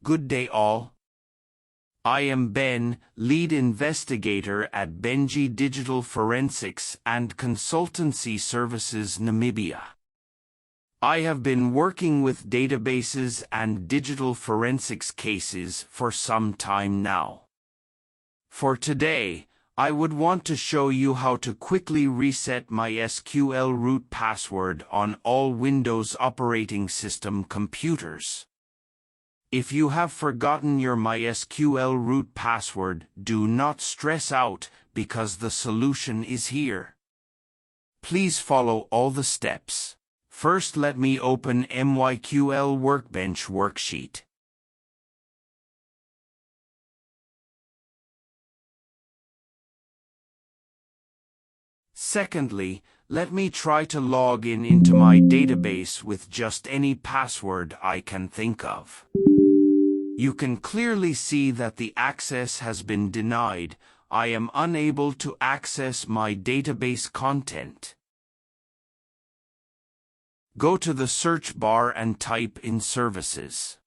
Good day all. I am Ben, lead investigator at Benji Digital Forensics and Consultancy Services Namibia. I have been working with databases and digital forensics cases for some time now. For today, I would want to show you how to quickly reset MySQL root password on all Windows operating system computers. If you have forgotten your MySQL root password, do not stress out because the solution is here. Please follow all the steps. First, let me open MySQL Workbench worksheet. Secondly, let me try to log in into my database with just any password I can think of. You can clearly see that the access has been denied. I am unable to access my database content. Go to the search bar and type in Services.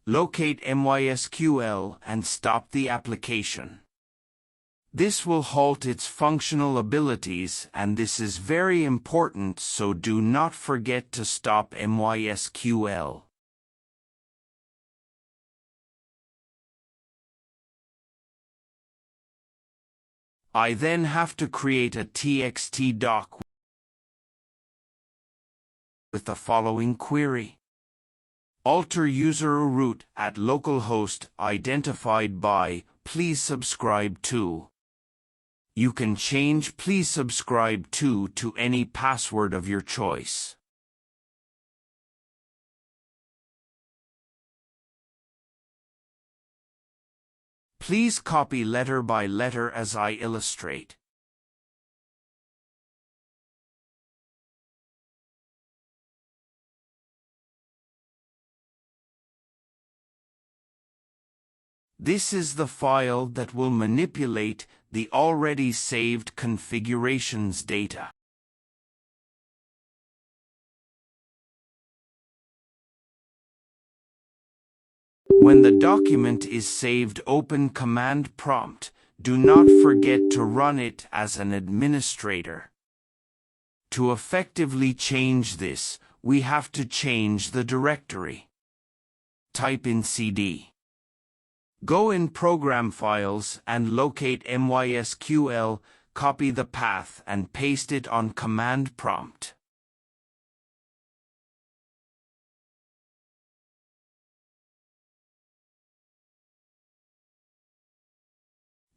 Locate MySQL and stop the application. This will halt its functional abilities, and this is very important, so do not forget to stop MySQL. I then have to create a TXT doc with the following query. Alter user root at localhost identified by please subscribe to. You can change please subscribe to any password of your choice. Please copy letter by letter as I illustrate. This is the file that will manipulate the already saved configurations data. When the document is saved, open command prompt. Do not forget to run it as an administrator. To effectively change this, we have to change the directory. Type in cd. Go in Program Files and locate MySQL, copy the path and paste it on command prompt.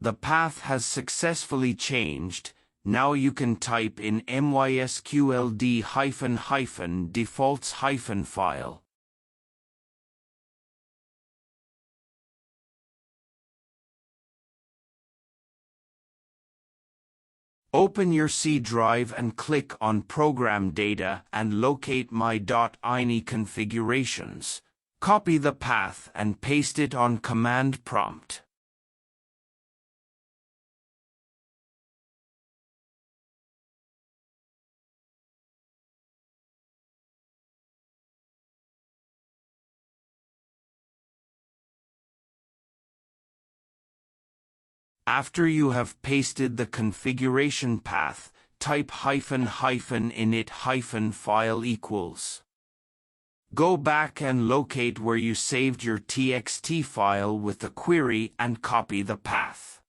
The path has successfully changed. Now you can type in MySQL d-defaults-file. Open your C drive and click on Program Data and locate my.ini configurations. Copy the path and paste it on command prompt. After you have pasted the configuration path, type --init-file equals. Go back and locate where you saved your TXT file with the query and copy the path.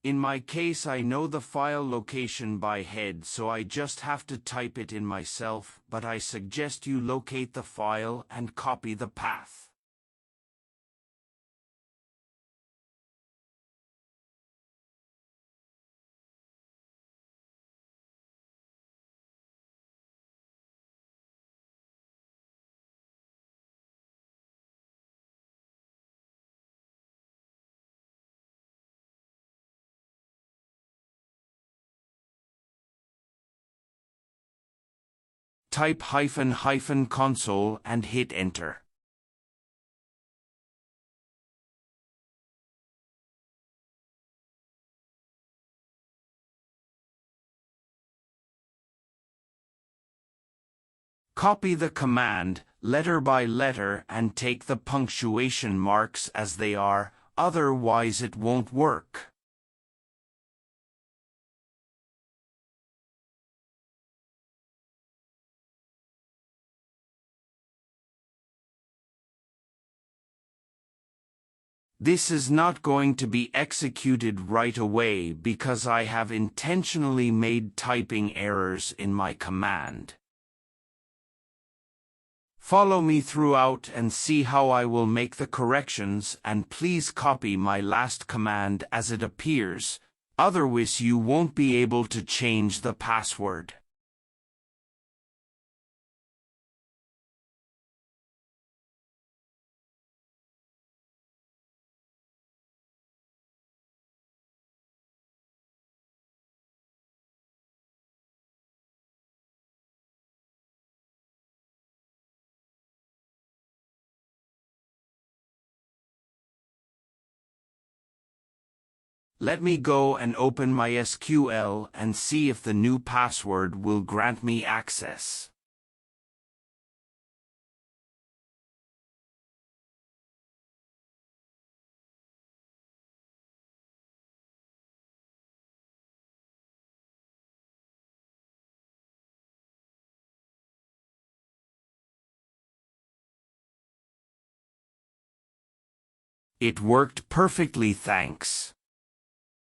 In my case, I know the file location by head, so I just have to type it in myself, but I suggest you locate the file and copy the path. Type --console and hit enter. Copy the command, letter by letter, and take the punctuation marks as they are, otherwise it won't work. This is not going to be executed right away because I have intentionally made typing errors in my command. Follow me throughout and see how I will make the corrections, and please copy my last command as it appears, otherwise you won't be able to change the password. Let me go and open MySQL and see if the new password will grant me access. It worked perfectly, thanks.